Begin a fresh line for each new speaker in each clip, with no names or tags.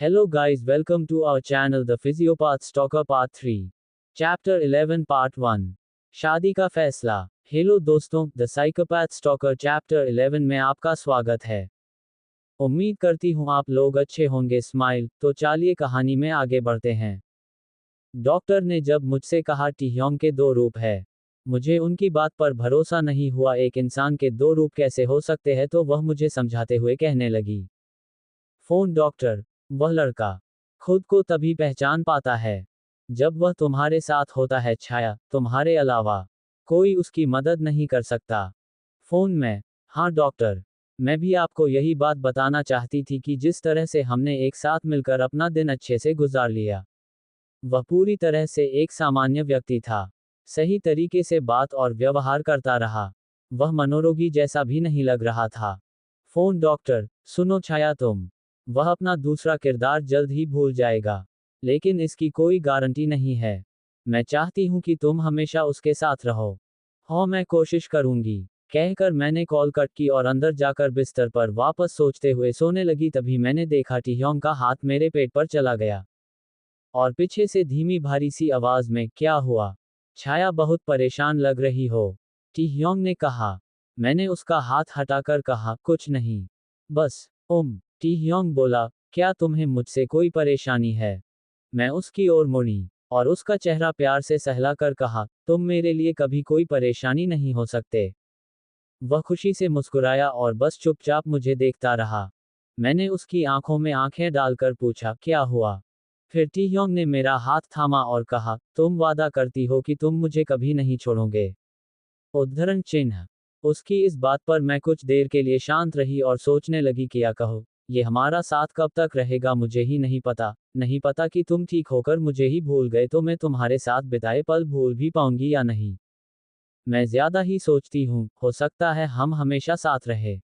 Hello guys, welcome to our channel The Physiopath Stalker Part 3. Chapter 11 Part 1. शादी का फैसला। Hello दोस्तों, the psychopath stalker chapter 11 में आपका स्वागत है। उम्मीद करती हूँ आप लोग अच्छे होंगे। स्माइल। तो चलिए कहानी में आगे बढ़ते हैं। डॉक्टर ने जब मुझसे कहा टीह्योंग के दो रूप है, मुझे उनकी बात पर भरोसा नहीं हुआ। एक इंसान के दो रूप कैसे हो सकते हैं, तो वह मुझे समझाते हुए कहने लगी। फोन डॉक्टर, वह लड़का खुद को तभी पहचान पाता है जब वह तुम्हारे साथ होता है छाया, तुम्हारे अलावा कोई उसकी मदद नहीं कर सकता। फोन में, हाँ डॉक्टर, मैं भी आपको यही बात बताना चाहती थी कि जिस तरह से हमने एक साथ मिलकर अपना दिन अच्छे से गुजार लिया, वह पूरी तरह से एक सामान्य व्यक्ति था। सही तरीके से बात और व्यवहार करता रहा। वह मनोरोगी जैसा भी नहीं लग रहा था। फोन डॉक्टर, सुनो छाया, वह अपना दूसरा किरदार जल्द ही भूल जाएगा, लेकिन इसकी कोई गारंटी नहीं है। मैं चाहती हूं कि तुम हमेशा उसके साथ रहो। हाँ, मैं कोशिश करूंगी, कहकर मैंने कॉल कट की और अंदर जाकर बिस्तर पर वापस सोचते हुए सोने लगी। तभी मैंने देखा टीह्योंग का हाथ मेरे पेट पर चला गया और पीछे से धीमी भारी सी आवाज में, क्या हुआ छाया, बहुत परेशान लग रही हो, टीह्योंग ने कहा। मैंने उसका हाथ हटाकर कहा, कुछ नहीं, बस टीह्योंग बोला, क्या तुम्हें मुझसे कोई परेशानी है? मैं उसकी ओर मुड़ी और उसका चेहरा प्यार से सहलाकर कहा, तुम मेरे लिए कभी कोई परेशानी नहीं हो सकते। वह खुशी से मुस्कुराया और बस चुपचाप मुझे देखता रहा। मैंने उसकी आंखों में आंखें डालकर पूछा, क्या हुआ? फिर टीह्योंग ने मेरा हाथ थामा और कहा, तुम वादा करती हो कि तुम मुझे कभी नहीं छोड़ोगे? उद्धरण चिन्ह। उसकी इस बात पर मैं कुछ देर के लिए शांत रही और सोचने लगी, क्या कहो, ये हमारा साथ कब तक रहेगा मुझे ही नहीं पता। नहीं पता कि तुम ठीक होकर मुझे ही भूल गए तो मैं तुम्हारे साथ बिताए पल भूल भी पाऊंगी या नहीं। मैं ज्यादा ही सोचती हूँ, हो सकता है हम हमेशा साथ रहे।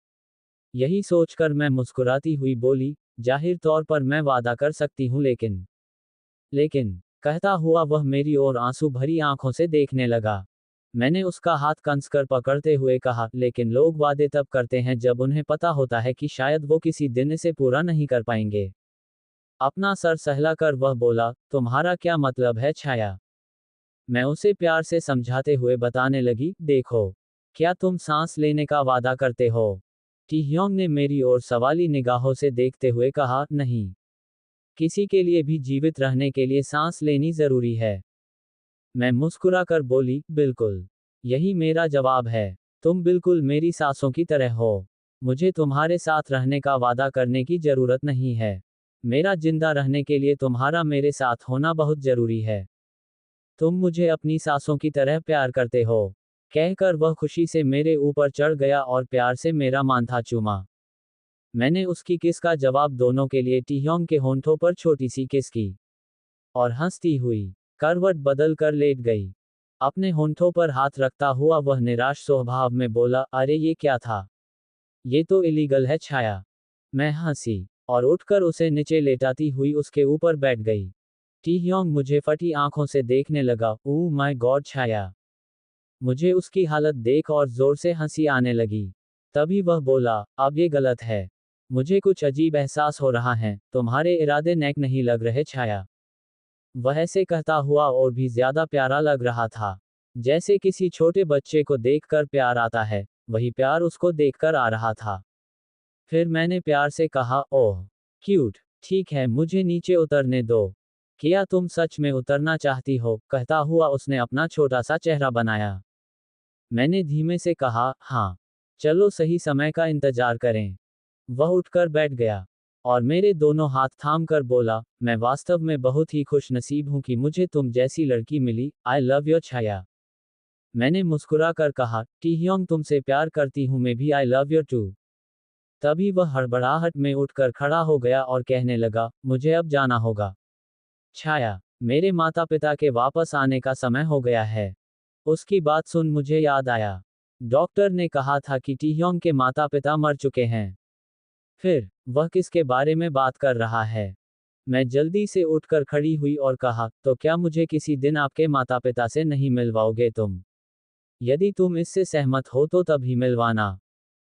यही सोचकर मैं मुस्कुराती हुई बोली, जाहिर तौर पर मैं वादा कर सकती हूँ, लेकिन कहता हुआ वह मेरी ओर आंसू भरी आंखों से देखने लगा। मैंने उसका हाथ कंसकर पकड़ते हुए कहा, लेकिन लोग वादे तब करते हैं जब उन्हें पता होता है कि शायद वो किसी दिन इसे पूरा नहीं कर पाएंगे। अपना सर सहलाकर वह बोला, तुम्हारा क्या मतलब है छाया? मैं उसे प्यार से समझाते हुए बताने लगी, देखो, क्या तुम सांस लेने का वादा करते हो? टीह्योंग ने मेरी ओर सवाली निगाहों से देखते हुए कहा, नहीं, किसी के लिए भी जीवित रहने के लिए सांस लेनी जरूरी है। मैं मुस्कुराकर बोली, बिल्कुल, यही मेरा जवाब है। तुम बिल्कुल मेरी सांसों की तरह हो। मुझे तुम्हारे साथ रहने का वादा करने की जरूरत नहीं है। मेरा जिंदा रहने के लिए तुम्हारा मेरे साथ होना बहुत जरूरी है। तुम मुझे अपनी सांसों की तरह प्यार करते हो, कहकर वह खुशी से मेरे ऊपर चढ़ गया और प्यार से मेरा माथा चूमा। मैंने उसकी किस का जवाब दोनों के लिए टीह्योंग के होंठों पर छोटी सी किस की और हंसती हुई करवट बदल कर लेट गई। अपने होंठों पर हाथ रखता हुआ वह निराश स्वभाव में बोला, अरे ये क्या था? ये तो इलीगल है छाया। मैं हंसी और उठकर उसे नीचे लेटाती हुई उसके ऊपर बैठ गई। टीह्योंग मुझे फटी आंखों से देखने लगा। ओह माय गॉड छाया। मुझे उसकी हालत देख और जोर से हंसी आने लगी। तभी वह बोला, अब ये गलत है। मुझे कुछ अजीब एहसास हो रहा है, तुम्हारे इरादे नेक नहीं लग रहे छाया। वह ऐसे कहता हुआ और भी ज्यादा प्यारा लग रहा था। जैसे किसी छोटे बच्चे को देखकर प्यार आता है, वही प्यार उसको देखकर आ रहा था। फिर मैंने प्यार से कहा, ओह क्यूट, ठीक है, मुझे नीचे उतरने दो। क्या तुम सच में उतरना चाहती हो? कहता हुआ उसने अपना छोटा सा चेहरा बनाया। मैंने धीमे से कहा, हाँ, चलो सही समय का इंतजार करें। वह उठकर बैठ गया और मेरे दोनों हाथ थाम कर बोला, मैं वास्तव में बहुत ही खुश नसीब हूं कि मुझे तुम जैसी लड़की मिली। आई लव यू छाया। मैंने मुस्कुरा कर कहा, टीह्योंग तुमसे प्यार करती हूं मैं भी, आई लव यू टू। तभी वह हड़बड़ाहट में उठकर खड़ा हो गया और कहने लगा, मुझे अब जाना होगा छाया, मेरे माता पिता के वापस आने का समय हो गया है। उसकी बात सुन मुझे याद आया, डॉक्टर ने कहा था कि टीह्योंग के माता पिता मर चुके हैं। फिर वह किसके बारे में बात कर रहा है? मैं जल्दी से उठकर खड़ी हुई और कहा, तो क्या मुझे किसी दिन आपके माता पिता से नहीं मिलवाओगे तुम? यदि तुम इससे सहमत हो तो तभी मिलवाना।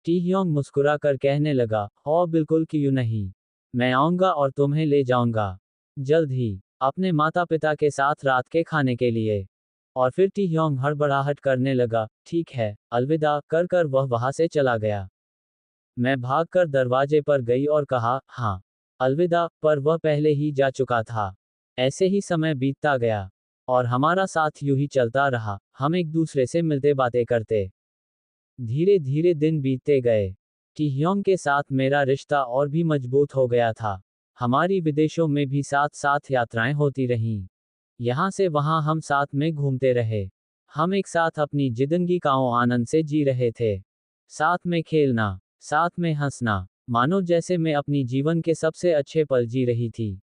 टीह्योंग मुस्कुराकर कहने लगा, ओ बिल्कुल, क्यों नहीं। मैं आऊंगा और तुम्हें ले जाऊंगा जल्द ही, अपने माता पिता के साथ रात के खाने के लिए। और फिर टी ह्योंग हड़बड़ाहट करने लगा। ठीक है, अलविदा कर कर वह वहां से चला गया। मैं भागकर दरवाजे पर गई और कहा, हाँ, अलविदा, पर वह पहले ही जा चुका था। ऐसे ही समय बीतता गया और हमारा साथ यूं ही चलता रहा। हम एक दूसरे से मिलते बातें करते। धीरे धीरे दिन बीतते गए। टी ह्योंग के साथ मेरा रिश्ता और भी मजबूत हो गया था। हमारी विदेशों में भी साथ साथ यात्राएं होती रहीं। यहाँ से वहाँ हम साथ में घूमते रहे। हम एक साथ अपनी जिंदगी का आनंद से जी रहे थे। साथ में खेलना, साथ में हंसना, मानो जैसे मैं अपनी जीवन के सबसे अच्छे पल जी रही थी।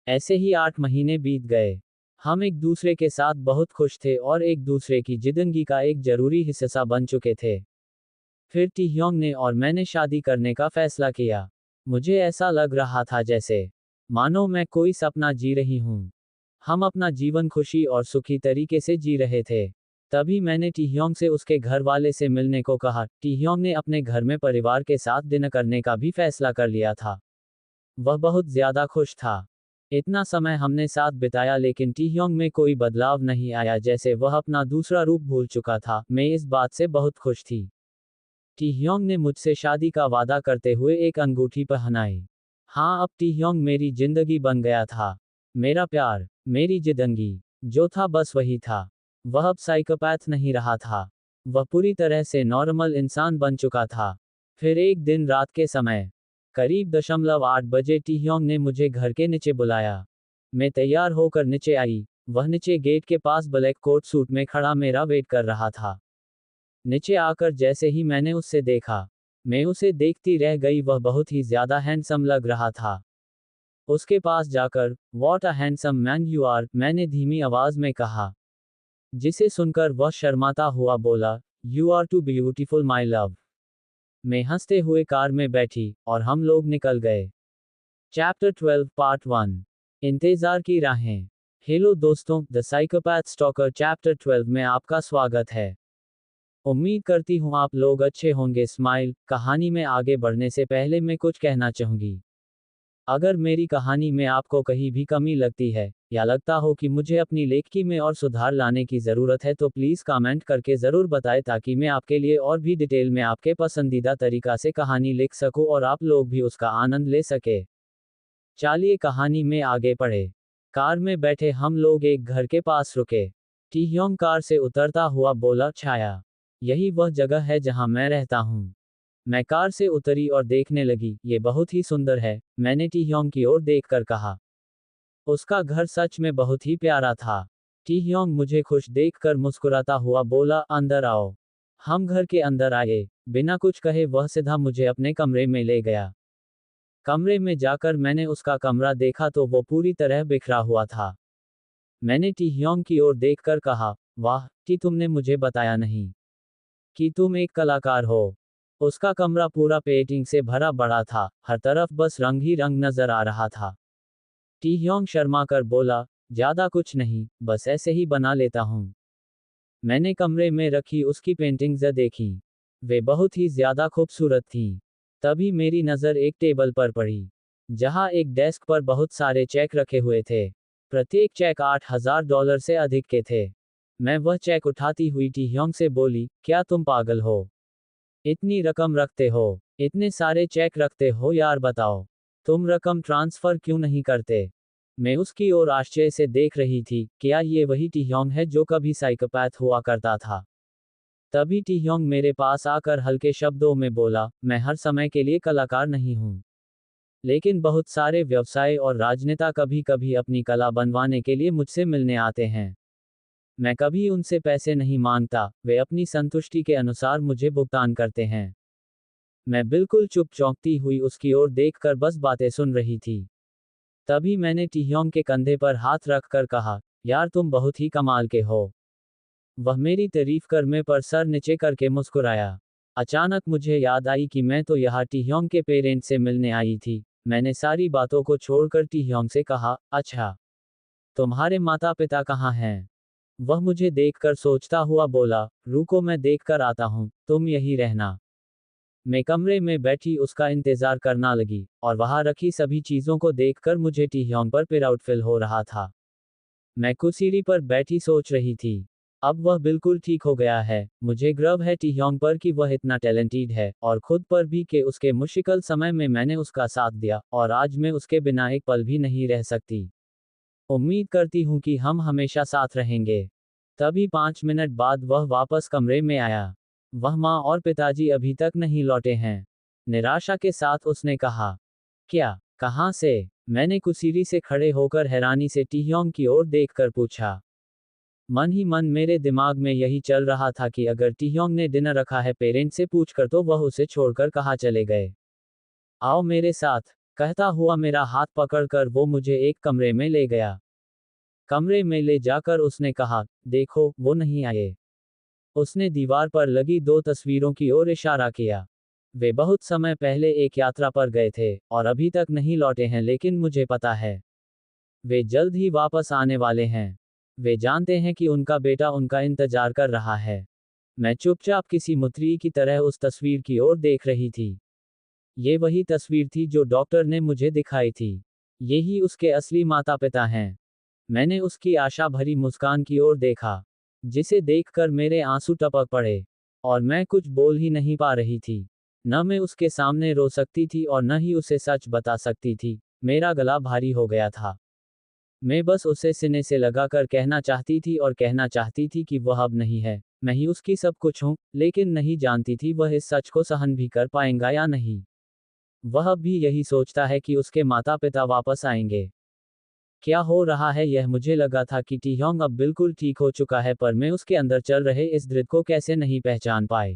ऐसे ही 8 महीने बीत गए। हम एक दूसरे के साथ बहुत खुश थे और एक दूसरे की जिंदगी का एक जरूरी हिस्सा बन चुके थे। फिर टी ह्योंग ने और मैंने शादी करने का फैसला किया। मुझे ऐसा लग रहा था जैसे मानो मैं कोई सपना जी रही हूँ। हम अपना जीवन खुशी और सुखी तरीके से जी रहे थे। तभी मैंने टी ह्योंग से उसके घर वाले से मिलने को कहा। टी ह्योंग ने अपने घर में परिवार के साथ डिनर करने का भी फैसला कर लिया था। वह बहुत ज्यादा खुश था। इतना समय हमने साथ बिताया लेकिन टी ह्योंग में कोई बदलाव नहीं आया, जैसे वह अपना दूसरा रूप भूल चुका था। मैं इस बात से बहुत खुश थी। टी ह्योंग ने मुझसे शादी का वादा करते हुए एक अंगूठी पहनाई। हाँ, अब टी ह्योंग मेरी जिंदगी बन गया था। मेरा प्यार, मेरी जिंदगी, जो था बस वही था। वह अब साइकोपैथ नहीं रहा था। वह पूरी तरह से नॉर्मल इंसान बन चुका था। फिर एक दिन रात के समय करीब 8:00 टी ह्योंग ने मुझे घर के नीचे बुलाया। मैं तैयार होकर नीचे आई। वह नीचे गेट के पास ब्लैक कोट सूट में खड़ा मेरा वेट कर रहा था। नीचे आकर जैसे ही मैंने उससे देखा, मैं उसे देखती रह गई। वह बहुत ही ज्यादा हैंडसम लग रहा था। उसके पास जाकर, what a handsome man you are, मैंने धीमी आवाज में कहा, जिसे सुनकर वह शर्माता हुआ बोला, you are too beautiful my love. मैं हंसते हुए कार में बैठी और हम लोग निकल गए। चैप्टर 12 पार्ट 1, इंतजार की राहें। हेलो दोस्तों, द साइकोपैथ स्टॉकर चैप्टर 12 में आपका स्वागत है। उम्मीद करती हूँ आप लोग अच्छे होंगे। स्माइल। कहानी में आगे बढ़ने से पहले मैं कुछ कहना चाहूंगी। अगर मेरी कहानी में आपको कहीं भी कमी लगती है या लगता हो कि मुझे अपनी लेखनी में और सुधार लाने की ज़रूरत है तो प्लीज़ कमेंट करके ज़रूर बताएं, ताकि मैं आपके लिए और भी डिटेल में आपके पसंदीदा तरीका से कहानी लिख सकूं और आप लोग भी उसका आनंद ले सके। चलिए कहानी में आगे बढ़े। कार में बैठे हम लोग एक घर के पास रुके। टी ह्योंग कार से उतरता हुआ बोला, छाया, यही वह जगह है जहां मैं रहता हूँ। मैं कार से उतरी और देखने लगी। ये बहुत ही सुंदर है, मैंने टी ह्योंग की ओर देखकर कहा। उसका घर सच में बहुत ही प्यारा था। टी ह्योंग मुझे खुश देखकर मुस्कुराता हुआ बोला, अंदर आओ। हम घर के अंदर आए। बिना कुछ कहे वह सीधा मुझे अपने कमरे में ले गया। कमरे में जाकर मैंने उसका कमरा देखा तो वो पूरी तरह बिखरा हुआ था। मैंने टी ह्योंग की ओर देखकर कहा, वाह टी, तुमने मुझे बताया नहीं कि तुम एक कलाकार हो। उसका कमरा पूरा पेंटिंग से भरा पड़ा था, हर तरफ बस रंग ही रंग नजर आ रहा था। टी ह्योंग शर्मा कर बोला, ज्यादा कुछ नहीं, बस ऐसे ही बना लेता हूँ। मैंने कमरे में रखी उसकी पेंटिंग्स देखी। वे बहुत ही ज्यादा खूबसूरत थीं। तभी मेरी नज़र एक टेबल पर पड़ी, जहां एक डेस्क पर बहुत सारे चेक रखे हुए थे। प्रत्येक चेक $8,000 से अधिक के थे। मैं वह चेक उठाती हुई टी ह्योंग से बोली, क्या तुम पागल हो? इतनी रकम रखते हो? इतने सारे चेक रखते हो यार, बताओ, तुम रकम ट्रांसफर क्यों नहीं करते? मैं उसकी ओर आश्चर्य से देख रही थी। क्या ये वही टी ह्योंग है जो कभी साइकोपैथ हुआ करता था? तभी टी ह्योंग मेरे पास आकर हल्के शब्दों में बोला, मैं हर समय के लिए कलाकार नहीं हूँ, लेकिन बहुत सारे व्यवसाय और राजनेता कभी कभी अपनी कला बनवाने के लिए मुझसे मिलने आते हैं। मैं कभी उनसे पैसे नहीं मांगता, वे अपनी संतुष्टि के अनुसार मुझे भुगतान करते हैं। मैं बिल्कुल चुप चौंकती हुई उसकी ओर देखकर बस बातें सुन रही थी। तभी मैंने टी ह्योंग के कंधे पर हाथ रखकर कहा, यार तुम बहुत ही कमाल के हो। वह मेरी तारीफ करने पर सर नीचे करके मुस्कुराया। अचानक मुझे याद आई कि मैं तो यहाँ टी ह्योंग के पेरेंट्स से मिलने आई थी। मैंने सारी बातों को छोड़कर टी ह्योंग से कहा, अच्छा, तुम्हारे माता पिता कहाँ हैं? वह मुझे देखकर सोचता हुआ बोला, रुको मैं देख कर आता हूँ, तुम यही रहना। मैं कमरे में बैठी उसका इंतजार करना लगी, और वहां रखी सभी चीजों को देखकर मुझे टीह्योंग पर प्राउड फील हो रहा था। मैं कुर्सी पर बैठी सोच रही थी। अब वह बिल्कुल ठीक हो गया है। मुझे गर्व है टीह्योंग पर कि वह इतना टैलेंटेड है, और खुद पर भी कि उसके मुश्किल समय में मैंने उसका साथ दिया, और आज मैं उसके बिना एक पल भी नहीं रह सकती। उम्मीद करती हूँ कि हम हमेशा साथ रहेंगे। तभी 5 मिनट बाद वह वापस कमरे में आया। वह माँ और पिताजी अभी तक नहीं लौटे हैं। निराशा के साथ उसने कहा। क्या? कहाँ से? मैंने कुर्सी से खड़े होकर हैरानी से टीह्योंग की ओर देखकर पूछा। मन ही मन मेरे दिमाग में यही चल रहा था कि अगर टीह्योंग ने डिनर रखा है पेरेंट्स से पूछकर, तो वह उसे छोड़कर कहाँ चले गए। आओ मेरे साथ, कहता हुआ मेरा हाथ पकड़कर वो मुझे एक कमरे में ले गया। कमरे में ले जाकर उसने कहा, देखो, वो नहीं आए। उसने दीवार पर लगी 2 तस्वीरों की ओर इशारा किया। वे बहुत समय पहले एक यात्रा पर गए थे, और अभी तक नहीं लौटे हैं, लेकिन मुझे पता है वे जल्द ही वापस आने वाले हैं। वे जानते हैं कि उनका बेटा उनका इंतजार कर रहा है। मैं चुपचाप किसी मुतरी की तरह उस तस्वीर की ओर देख रही थी। ये वही तस्वीर थी जो डॉक्टर ने मुझे दिखाई थी। यही उसके असली माता पिता हैं। मैंने उसकी आशा भरी मुस्कान की ओर देखा, जिसे देखकर मेरे आंसू टपक पड़े, और मैं कुछ बोल ही नहीं पा रही थी। न मैं उसके सामने रो सकती थी और न ही उसे सच बता सकती थी। मेरा गला भारी हो गया था। मैं बस उसे सीने से लगाकर कहना चाहती थी, और कहना चाहती थी कि वह अब नहीं है। मैं ही उसकी सब कुछ हूँ, लेकिन नहीं जानती थी वह इस सच को सहन भी कर पाएगा या नहीं। वह अब भी यही सोचता है कि उसके माता पिता वापस आएंगे। क्या हो रहा है यह मुझे लगा था कि टीह्योंग अब बिल्कुल ठीक हो चुका है, पर मैं उसके अंदर चल रहे इस दर्द को कैसे नहीं पहचान पाए।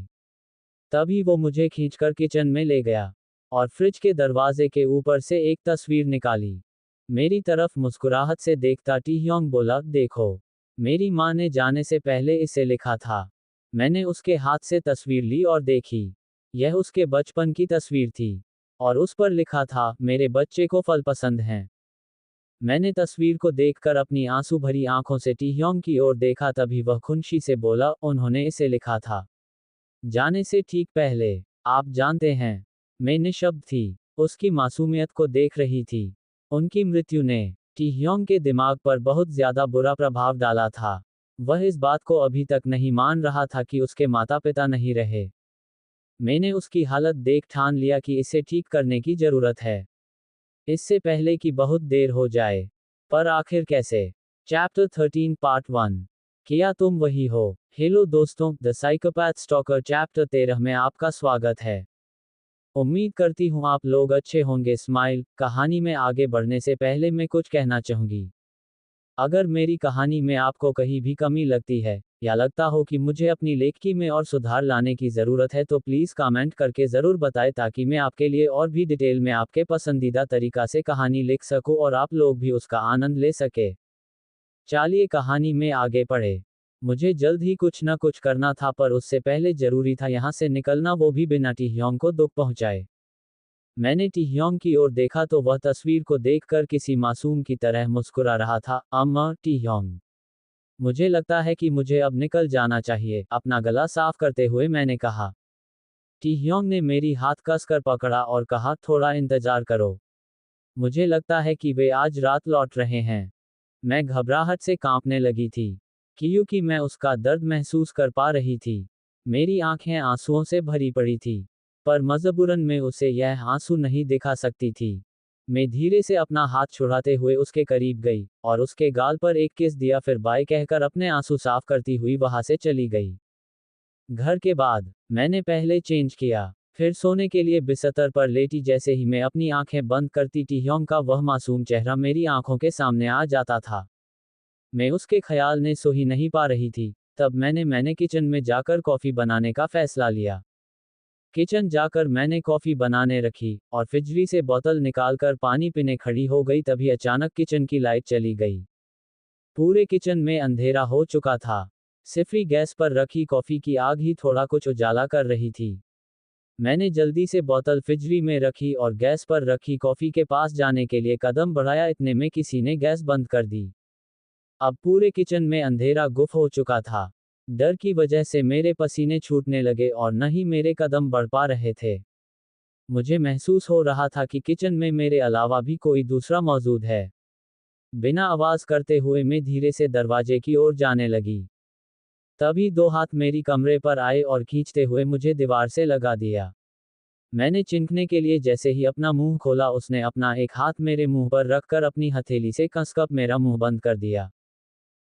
तभी वो मुझे खींचकर किचन में ले गया, और फ्रिज के दरवाजे के ऊपर से एक तस्वीर निकाली। मेरी तरफ मुस्कुराहट से देखता टीह्योंग बोला, देखो, मेरी माँ ने जाने से पहले इसे लिखा था। मैंने उसके हाथ से तस्वीर ली और देखी। यह उसके बचपन की तस्वीर थी, और उस पर लिखा था, मेरे बच्चे को फल पसंद हैं। मैंने तस्वीर को देखकर अपनी आंसू भरी आंखों से टीह्योंग की ओर देखा, तभी वह खुशी से बोला, उन्होंने इसे लिखा था जाने से ठीक पहले। आप जानते हैं, मैं निशब्द थी, उसकी मासूमियत को देख रही थी। उनकी मृत्यु ने टीह्योंग के दिमाग पर बहुत ज्यादा बुरा प्रभाव डाला था। वह इस बात को अभी तक नहीं मान रहा था कि उसके माता पिता नहीं रहे। मैंने उसकी हालत देख ठान लिया कि इसे ठीक करने की जरूरत है, इससे पहले कि बहुत देर हो जाए। पर आखिर कैसे? Chapter 13 part 1। क्या तुम वही हो? हेलो दोस्तों, द साइकोपैथ स्टॉकर चैप्टर 13 में आपका स्वागत है। उम्मीद करती हूँ आप लोग अच्छे होंगे। स्माइल। कहानी में आगे बढ़ने से पहले मैं कुछ कहना चाहूंगी। अगर मेरी कहानी में आपको कहीं भी कमी लगती है, या लगता हो कि मुझे अपनी लेखनी में और सुधार लाने की ज़रूरत है, तो प्लीज़ कमेंट करके ज़रूर बताएं, ताकि मैं आपके लिए और भी डिटेल में आपके पसंदीदा तरीका से कहानी लिख सकूं और आप लोग भी उसका आनंद ले सके। चलिए कहानी में आगे बढ़े। मुझे जल्द ही कुछ न कुछ करना था, पर उससे पहले जरूरी था यहाँ से निकलना, वो भी बिना टीह्योंग को दुख पहुँचाए। मैंने टीह्योंग की ओर देखा तो वह तस्वीर को देखकर किसी मासूम की तरह मुस्कुरा रहा था। अम्मा, टीह्योंग, मुझे लगता है कि मुझे अब निकल जाना चाहिए, अपना गला साफ करते हुए मैंने कहा। टीह्योंग ने मेरी हाथ कसकर पकड़ा और कहा, थोड़ा इंतजार करो। मुझे लगता है कि वे आज रात लौट रहे हैं। मैं घबराहट से कांपने लगी थी, क्योंकि मैं उसका दर्द महसूस कर पा रही थी। मेरी आंखें आंसुओं से भरी पड़ी थी, पर मजबूरन मैं उसे यह आंसू नहीं दिखा सकती थी। मैं धीरे से अपना हाथ छुड़ाते हुए उसके करीब गई, और उसके गाल पर एक किस दिया, फिर बाय कहकर अपने आंसू साफ करती हुई वहां से चली गई। घर के बाद मैंने पहले चेंज किया, फिर सोने के लिए बिस्तर पर लेटी। जैसे ही मैं अपनी आंखें बंद करती, टीह्योंग का वह मासूम चेहरा मेरी आंखों के सामने आ जाता था। मैं उसके ख्याल ने सो ही नहीं पा रही थी। तब मैंने किचन में जाकर कॉफ़ी बनाने का फैसला लिया। किचन जाकर मैंने कॉफ़ी बनाने रखी, और फ्रिज से बोतल निकालकर पानी पीने खड़ी हो गई। तभी अचानक किचन की लाइट चली गई। पूरे किचन में अंधेरा हो चुका था। सिर्फ गैस पर रखी कॉफ़ी की आग ही थोड़ा कुछ उजाला कर रही थी। मैंने जल्दी से बोतल फ्रिज में रखी और गैस पर रखी कॉफ़ी के पास जाने के लिए कदम बढ़ाया। इतने में किसी ने गैस बंद कर दी। अब पूरे किचन में अंधेरा गुफ हो चुका था। डर की वजह से मेरे पसीने छूटने लगे और न ही मेरे कदम बढ़ पा रहे थे। मुझे महसूस हो रहा था कि किचन में मेरे अलावा भी कोई दूसरा मौजूद है। बिना आवाज करते हुए मैं धीरे से दरवाजे की ओर जाने लगी। तभी दो हाथ मेरी कमरे पर आए और खींचते हुए मुझे दीवार से लगा दिया। मैंने चिंकने के लिए जैसे ही अपना मुंह खोला, उसने अपना एक हाथ मेरे मुंह पर रखकर अपनी हथेली से कसकर मेरा मुंह बंद कर दिया।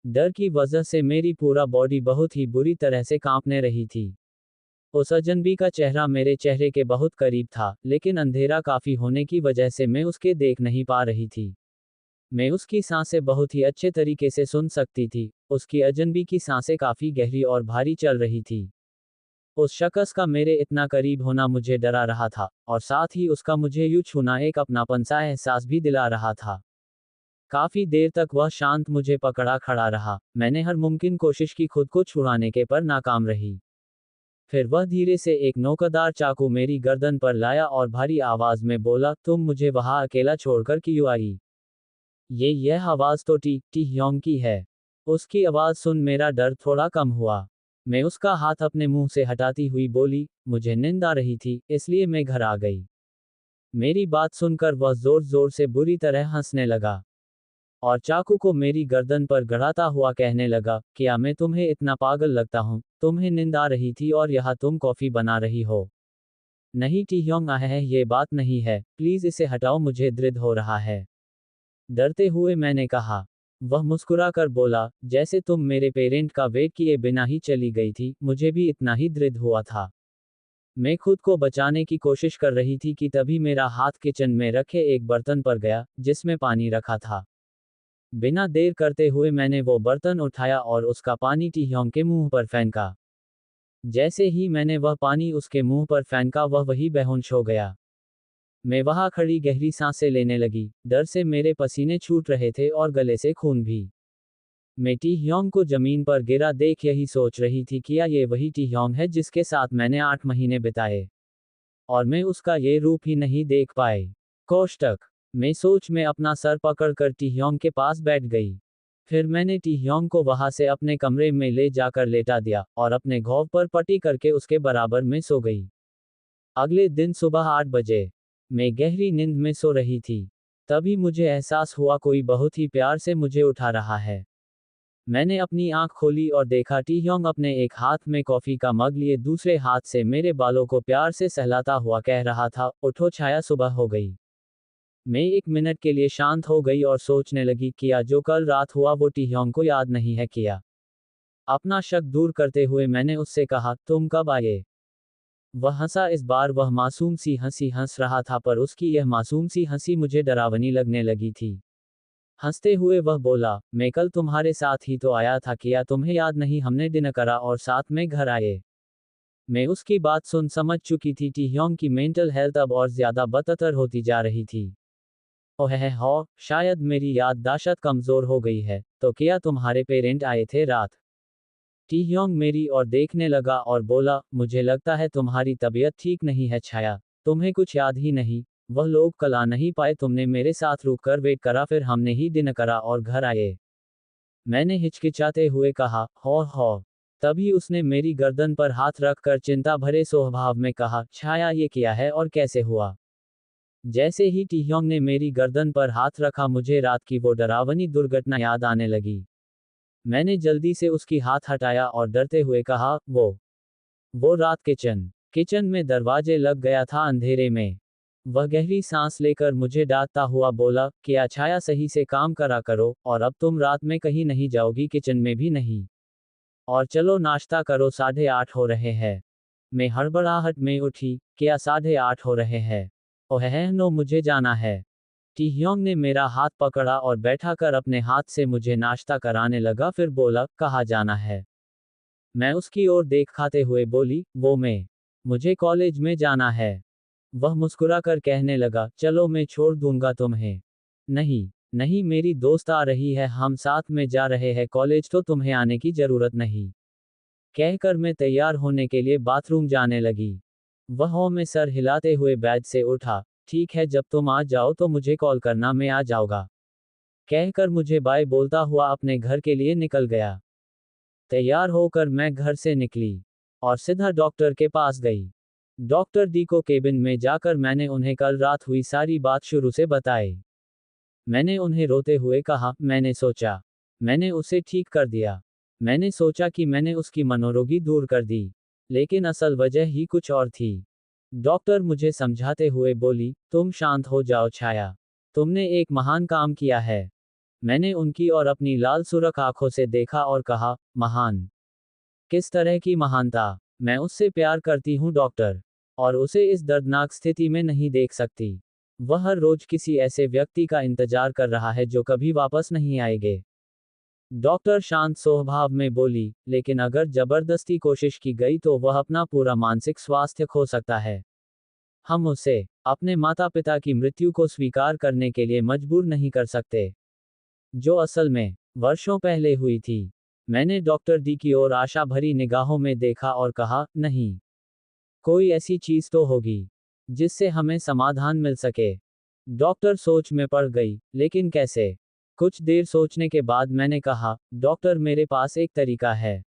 डर की वजह से मेरी पूरा बॉडी बहुत ही बुरी तरह से कांपने रही थी। उस अजनबी का चेहरा मेरे चेहरे के बहुत करीब था, लेकिन अंधेरा काफी होने की वजह से मैं उसके देख नहीं पा रही थी। मैं उसकी सांसें बहुत ही अच्छे तरीके से सुन सकती थी। उसकी अजनबी की सांसें काफी गहरी और भारी चल रही थी। उस शख्स का मेरे इतना करीब होना मुझे डरा रहा था, और साथ ही उसका मुझे यूं छूना एक अपनापन सा एहसास भी दिला रहा था। काफी देर तक वह शांत मुझे पकड़ा खड़ा रहा। मैंने हर मुमकिन कोशिश की खुद को छुड़ाने के, पर नाकाम रही। फिर वह धीरे से एक नोकदार चाकू मेरी गर्दन पर लाया और भारी आवाज में बोला, तुम मुझे वहां अकेला छोड़कर क्यों आई? यह आवाज तो टी ह्योंग की है। उसकी आवाज सुन मेरा डर थोड़ा कम हुआ। मैं उसका हाथ अपने मुंह से हटाती हुई बोली, मुझे नींद आ रही थी, इसलिए मैं घर आ गई। मेरी बात सुनकर वह जोर जोर से बुरी तरह हंसने लगा और चाकू को मेरी गर्दन पर गड़ाता हुआ कहने लगा, क्या मैं तुम्हें इतना पागल लगता हूँ? तुम्हें नींद आ रही थी और यहाँ तुम कॉफी बना रही हो। नहीं टीह्योंग, है ये बात नहीं है, प्लीज इसे हटाओ, मुझे दर्द हो रहा है। डरते हुए मैंने कहा। वह मुस्कुराकर बोला, जैसे तुम मेरे पेरेंट का वेट किए बिना ही चली गई थी, मुझे भी इतना ही दर्द हुआ था। मैं खुद को बचाने की कोशिश कर रही थी कि तभी मेरा हाथ किचन में रखे एक बर्तन पर गया, जिसमें पानी रखा था। बिना देर करते हुए मैंने वो बर्तन उठाया और उसका पानी टीह्योंग के मुंह पर फेंका। जैसे ही मैंने वह पानी उसके मुंह पर फेंका, वह वही बेहोश हो गया। मैं वहां खड़ी गहरी सांसें लेने लगी। डर से मेरे पसीने छूट रहे थे और गले से खून भी। मैं टीह्योंग को जमीन पर गिरा देख यही सोच रही थी, क्या ये वही टीह्योंग है जिसके साथ मैंने 8 महीने बिताए, और मैं उसका ये रूप ही नहीं देख पाए। कोष्टक। मैं सोच में अपना सर पकड़कर टीह्योंग के पास बैठ गई। फिर मैंने टीह्योंग को वहां से अपने कमरे में ले जाकर लेटा दिया और अपने घाव पर पट्टी करके उसके बराबर में सो गई। अगले दिन सुबह 8 बजे मैं गहरी नींद में सो रही थी। तभी मुझे एहसास हुआ कोई बहुत ही प्यार से मुझे उठा रहा है। मैंने अपनी आंख खोली और देखा टीह्योंग अपने एक हाथ में कॉफी का मग लिए दूसरे हाथ से मेरे बालों को प्यार से सहलाता हुआ कह रहा था, उठो छाया, सुबह हो गई। मैं 1 मिनट के लिए शांत हो गई और सोचने लगी, किया जो कल रात हुआ वो टीह्योंग को याद नहीं है किया। अपना शक दूर करते हुए मैंने उससे कहा, तुम कब आए? वह हंसा। इस बार वह मासूम सी हंसी हंस रहा था, पर उसकी यह मासूम सी हंसी मुझे डरावनी लगने लगी थी। हंसते हुए वह बोला, मैं कल तुम्हारे साथ ही तो आया था, क्या तुम्हें याद नहीं? हमने डिनर करा और साथ में घर आए। मैं उसकी बात सुन समझ चुकी थी टीह्योंग की मेंटल हेल्थ अब और ज्यादा बदतर होती जा रही थी। ओह हो, शायद मेरी याददाश्त कमजोर हो गई है। तो क्या तुम्हारे पेरेंट आए थे रात? टीह्योंग मेरी ओर देखने लगा और बोला, मुझे लगता है तुम्हारी तबीयत ठीक नहीं है छाया, तुम्हें कुछ याद ही नहीं। वह लोग कल आ नहीं पाए, तुमने मेरे साथ रुककर वेट करा, फिर हमने ही डिनर करा और घर आए। मैंने हिचकिचाते हुए कहा, हो। तभी उसने मेरी गर्दन पर हाथ रखकर चिंता भरे स्वभाव में कहा, छाया ये क्या है और कैसे हुआ? जैसे ही टीह्योंग ने मेरी गर्दन पर हाथ रखा, मुझे रात की वो डरावनी दुर्घटना याद आने लगी। मैंने जल्दी से उसकी हाथ हटाया और डरते हुए कहा, वो रात किचन में दरवाजे लग गया था अंधेरे में। वह गहरी सांस लेकर मुझे डांटता हुआ बोला, क्या छाया सही से काम करा करो, और अब तुम रात में कहीं नहीं जाओगी, किचन में भी नहीं। और चलो नाश्ता करो, 8:30 हो रहे हैं। मैं हड़बड़ाहट में उठी, क्या 8:30 हो रहे हैं? ओह नो, मुझे जाना है। टीह्योंग ने मेरा हाथ पकड़ा और बैठाकर अपने हाथ से मुझे नाश्ता कराने लगा, फिर बोला, कहाँ जाना है? मैं उसकी ओर दिखाते हुए बोली, मुझे कॉलेज में जाना है। वह मुस्कुराकर कहने लगा, चलो मैं छोड़ दूंगा तुम्हें। नहीं नहीं, मेरी दोस्त आ रही है, हम साथ में जा रहे हैं कॉलेज, तो तुम्हें आने की जरूरत नहीं। कहकर मैं तैयार होने के लिए बाथरूम जाने लगी। वह में सर हिलाते हुए बेड से उठा। ठीक है, जब तुम आ जाओ तो मुझे कॉल करना, मैं आ जाऊंगा। कहकर मुझे बाय बोलता हुआ अपने घर के लिए निकल गया। तैयार होकर मैं घर से निकली और सीधा डॉक्टर के पास गई। डॉक्टर डी को केबिन में जाकर मैंने उन्हें कल रात हुई सारी बात शुरू से बताई। मैंने उन्हें रोते हुए कहा, मैंने सोचा मैंने उसे ठीक कर दिया। मैंने सोचा कि मैंने उसकी मनोरोगी दूर कर दी, लेकिन असल वजह ही कुछ और थी। डॉक्टर मुझे समझाते हुए बोली, तुम शांत हो जाओ छाया, तुमने एक महान काम किया है। मैंने उनकी और अपनी लाल सुर्ख आंखों से देखा और कहा, महान? किस तरह की महानता? मैं उससे प्यार करती हूँ डॉक्टर, और उसे इस दर्दनाक स्थिति में नहीं देख सकती। वह हर रोज किसी ऐसे व्यक्ति का इंतजार कर रहा है जो कभी वापस नहीं आएंगे। डॉक्टर शांत स्वभाव में बोली, लेकिन अगर जबरदस्ती कोशिश की गई तो वह अपना पूरा मानसिक स्वास्थ्य खो सकता है। हम उसे अपने माता पिता की मृत्यु को स्वीकार करने के लिए मजबूर नहीं कर सकते, जो असल में वर्षों पहले हुई थी। मैंने डॉक्टर डी की ओर आशा भरी निगाहों में देखा और कहा, नहीं, कोई ऐसी चीज तो होगी जिससे हमें समाधान मिल सके। डॉक्टर सोच में पड़ गई, लेकिन कैसे? कुछ देर सोचने के बाद मैंने कहा, डॉक्टर मेरे पास एक तरीका है।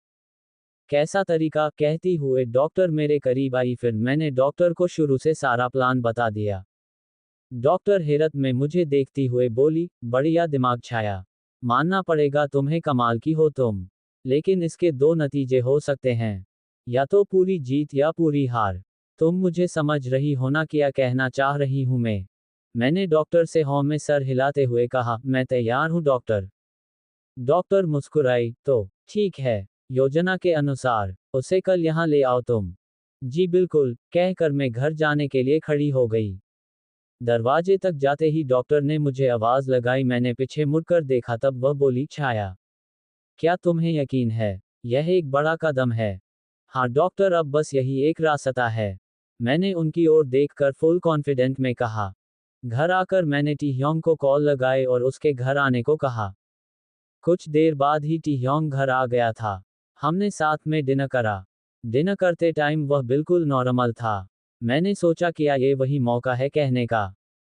कैसा तरीका? कहती हुए डॉक्टर मेरे करीब आई। फिर मैंने डॉक्टर को शुरू से सारा प्लान बता दिया। डॉक्टर हैरत में मुझे देखती हुए बोली, बढ़िया दिमाग छाया, मानना पड़ेगा तुम्हें, कमाल की हो तुम। लेकिन इसके दो नतीजे हो सकते हैं, या तो पूरी जीत या पूरी हार। तुम मुझे समझ रही हो ना क्या कहना चाह रही हूं मैं? मैंने डॉक्टर से हाँ में सर हिलाते हुए कहा, मैं तैयार हूं डॉक्टर। डॉक्टर मुस्कुराई, तो ठीक है, योजना के अनुसार उसे कल यहाँ ले आओ तुम। जी बिल्कुल, कहकर मैं घर जाने के लिए खड़ी हो गई। दरवाजे तक जाते ही डॉक्टर ने मुझे आवाज लगाई। मैंने पीछे मुड़कर देखा, तब वह बोली, छाया, क्या तुम्हें यकीन है? यह एक बड़ा कदम है। हाँ डॉक्टर, अब बस यही एक रास्ता है। मैंने उनकी ओर देखकर फुल कॉन्फिडेंट में कहा। घर आकर मैंने टी ह्योंग को कॉल लगाई और उसके घर आने को कहा। कुछ देर बाद ही टी ह्योंग घर आ गया था। हमने साथ में डिनर करा। डिनर करते टाइम वह बिल्कुल नॉर्मल था। मैंने सोचा क्या ये वही मौका है कहने का,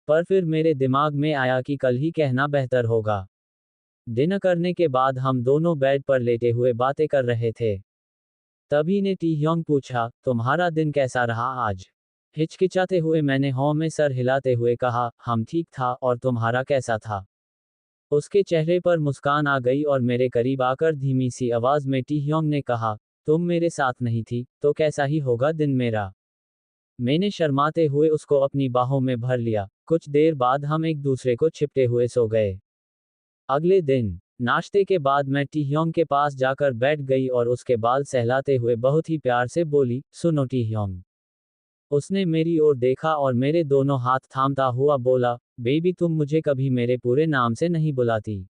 पर फिर मेरे दिमाग में आया कि कल ही कहना बेहतर होगा। डिनर करने के बाद हम दोनों बेड पर लेटे हुए बातें कर रहे थे। तभी ने टी ह्योंग पूछा, तुम्हारा दिन कैसा रहा आज? हिचकिचाते हुए मैंने हाँ में सर हिलाते हुए कहा, हम ठीक था, और तुम्हारा कैसा था? उसके चेहरे पर मुस्कान आ गई और मेरे करीब आकर धीमी सी आवाज में टी ह्योंग ने कहा, तुम मेरे साथ नहीं थी, तो कैसा ही होगा दिन मेरा? मैंने शर्माते हुए उसको अपनी बाहों में भर लिया। कुछ देर बाद हम एक दूसरे को छिपते हुए सो गए। अगले दिन नाश्ते के बाद मैं टी ह्योंग के पास जाकर बैठ गई और उसके बाल सहलाते हुए बहुत ही प्यार से बोली, सुनो टी ह्योंग। उसने मेरी ओर देखा और मेरे दोनों हाथ थामता हुआ बोला, बेबी तुम मुझे कभी मेरे पूरे नाम से नहीं बुलाती।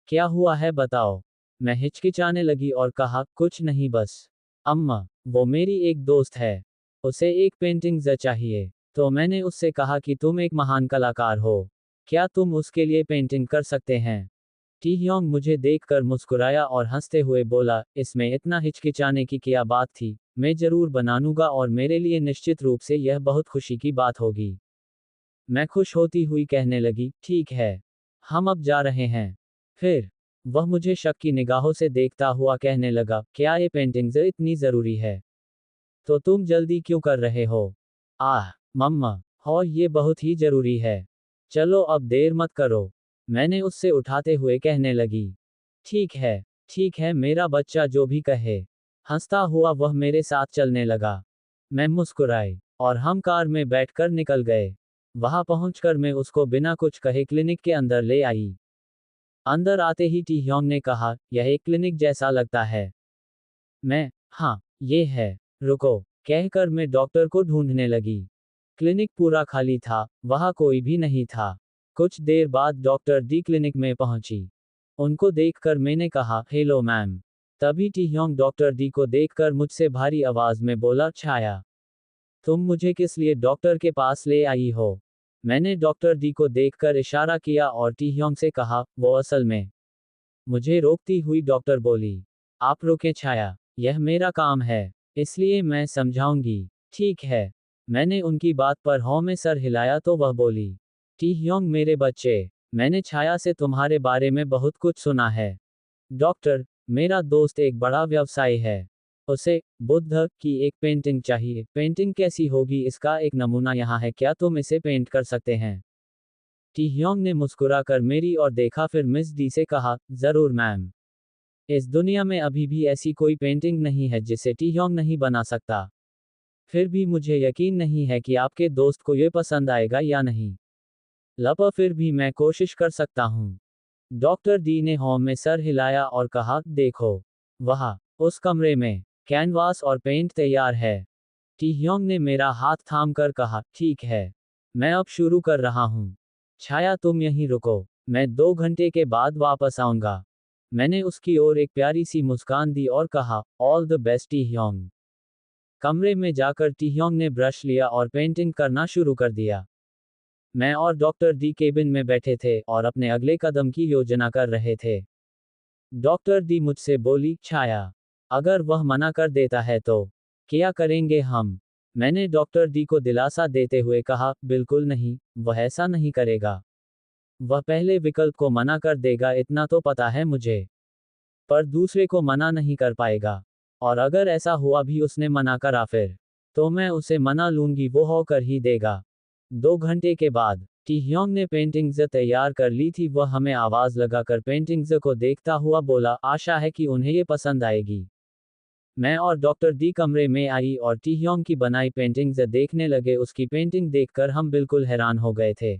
क्या हुआ है बताओ? मैं हिचकिचाने लगी और कहा, कुछ नहीं बस अम्मा, वो मेरी एक दोस्त है, उसे एक पेंटिंग चाहिए। तो मैंने उससे कहा कि तुम एक महान कलाकार हो, क्या तुम उसके लिए पेंटिंग कर सकते हैं? टी ह्योंग मुझे देखकर मुस्कुराया और हंसते हुए बोला, इसमें इतना हिचकिचाने की क्या बात थी, मैं जरूर बनाऊंगा और मेरे लिए निश्चित रूप से यह बहुत खुशी की बात होगी। मैं खुश होती हुई कहने लगी, ठीक है, हम अब जा रहे हैं। फिर वह मुझे शक की निगाहों से देखता हुआ कहने लगा, क्या ये पेंटिंग्स इतनी जरूरी है? तो तुम जल्दी क्यों कर रहे हो? आह मम्मा, और ये बहुत ही जरूरी है। चलो अब देर मत करो, मैंने उससे उठाते हुए कहने लगी। ठीक है मेरा बच्चा, जो भी कहे। हंसता हुआ वह मेरे साथ चलने लगा। मैं मुस्कुराई और हम कार में बैठकर निकल गए। वहां पहुंचकर मैं उसको बिना कुछ कहे क्लिनिक के अंदर ले आई। अंदर आते ही टी ह्योंग ने कहा, यह एक क्लिनिक जैसा लगता है। मैं, हाँ, ये है। रुको, कहकर मैं डॉक्टर को ढूंढने लगी। क्लिनिक पूरा खाली था, वहां कोई भी नहीं था। कुछ देर बाद डॉक्टर डी क्लिनिक में पहुंची। उनको देखकर मैंने कहा, हेलो मैम। तभी टी ह्योंग डॉक्टर डी को देखकर मुझसे भारी आवाज में बोला, छाया, तुम मुझे किस लिए डॉक्टर के पास ले आई हो? मैंने डॉक्टर डी को देखकर इशारा किया और टी ह्योंग से कहा, वो असल में। मुझे रोकती हुई डॉक्टर बोली, आप रुके छाया, यह मेरा काम है, इसलिए मैं समझाऊंगी। ठीक है। मैंने उनकी बात पर हाँ में सर हिलाया तो वह बोली, टी ह्योंग मेरे बच्चे, मैंने छाया से तुम्हारे बारे में बहुत कुछ सुना है। डॉक्टर, मेरा दोस्त एक बड़ा व्यवसायी है। उसे बुद्ध की एक पेंटिंग चाहिए। पेंटिंग कैसी होगी, इसका एक नमूना यहाँ है, क्या तुम इसे पेंट कर सकते हैं? टी ह्योंग ने मुस्कुराकर मेरी ओर देखा, फिर मिस डी से कहा, जरूर मैम। इस दुनिया में अभी भी ऐसी कोई पेंटिंग नहीं है जिसे टी ह्योंग नहीं बना सकता। फिर भी मुझे यकीन नहीं है कि आपके दोस्त को ये पसंद आएगा या नहीं। लपा फिर भी मैं कोशिश कर सकता हूँ। डॉक्टर डी ने हॉम में सर हिलाया और कहा, देखो वहाँ उस कमरे में कैनवास और पेंट तैयार है। टी ह्योंग ने मेरा हाथ थाम कर कहा, ठीक है, मैं अब शुरू कर रहा हूँ। छाया तुम यहीं रुको, मैं 2 घंटे के बाद वापस आऊंगा। मैंने उसकी ओर एक प्यारी सी मुस्कान दी और कहा, all the best T Hyeong. कमरे में जाकर टी ह्योंग ने ब्रश लिया और पेंटिंग करना शुरू कर दिया। मैं और डॉक्टर डी केबिन में बैठे थे और अपने अगले कदम की योजना कर रहे थे। डॉक्टर डी मुझसे बोली, छाया, अगर वह मना कर देता है तो क्या करेंगे हम? मैंने डॉक्टर डी को दिलासा देते हुए कहा, बिल्कुल नहीं, वह ऐसा नहीं करेगा। वह पहले विकल्प को मना कर देगा, इतना तो पता है मुझे। पर दूसरे को मना नहीं कर पाएगा। और अगर ऐसा हुआ भी उसने मना करा फिर, तो मैं उसे मना लूंगी, वो होकर ही देगा। 2 घंटे के बाद टी ह्योंग ने पेंटिंग्स तैयार कर ली थी। वह हमें आवाज लगाकर पेंटिंग्स को देखता हुआ बोला, आशा है कि उन्हें ये पसंद आएगी। मैं और डॉक्टर डी कमरे में आई और टी ह्योंग की बनाई पेंटिंग्स देखने लगे। उसकी पेंटिंग देखकर हम बिल्कुल हैरान हो गए थे।